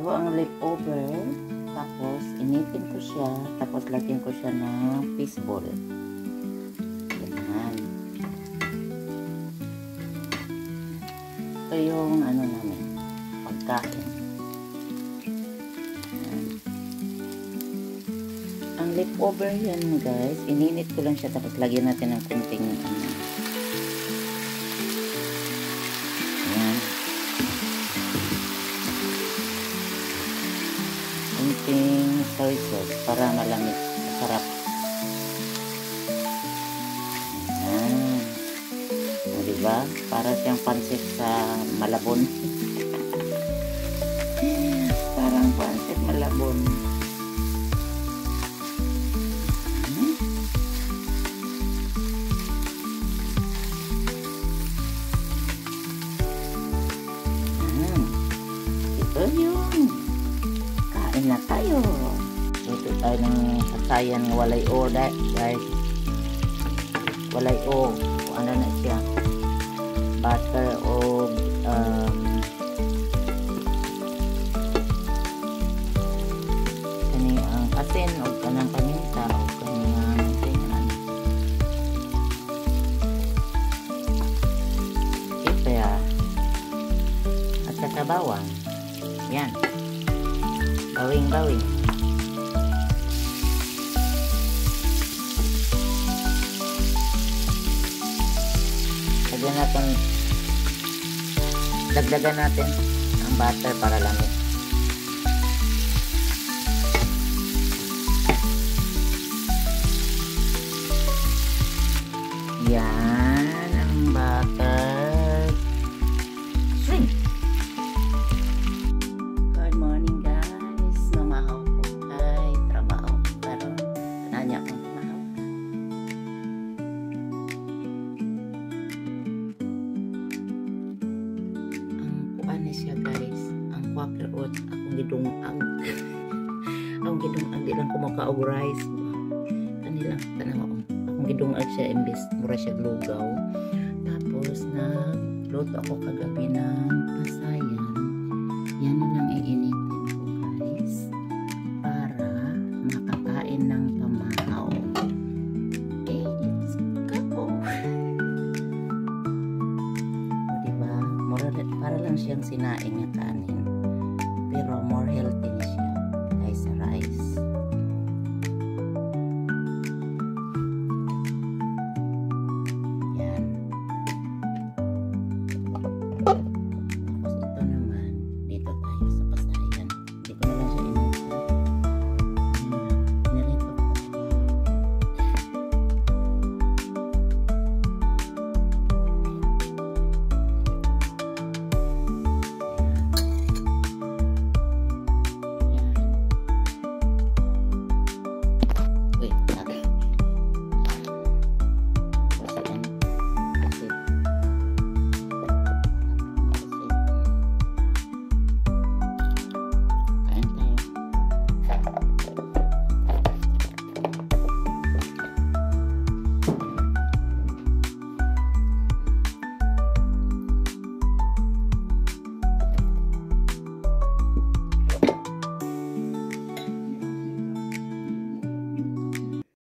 Ito ang leftover. Tapos, initin ko siya. Tapos, lagyan ko siya ng fishball. Ganyan. Ito yung ano namin. Pagkain. Ayan. Ang leftover yan guys. Ininit ko lang siya. Tapos, lagyan natin ng kunting ano. Ayan. Kunting soy sauce para malamig, masarap. Ayan. O, diba? Para siyang pansit sa Malabon. Parang pansit Malabon. Ayan. Ito yun. Kain na tayo. Ito tayo ng sasayan ng walay o guys. Walay o. Kung ano na siya. Butter o kaniyang asin o kanang paminta o kaniyang tingnan. Ipya. At saka bawang. Yan. Bawing-bawing. Dagdagan natin ang butter para lamig. Yan ang butter. Shrimp. Good morning guys. Mamahaw ko kay trabaho. Pero nanya akong tumahaw. Siya guys, ang quaker oats akong gidungag. Akong gidungag di lang ko makaog rice. Kanilang tanaw akong gidungag siya imbes mura siya lugaw. Tapos nagluto ako kagabi ng pasayan.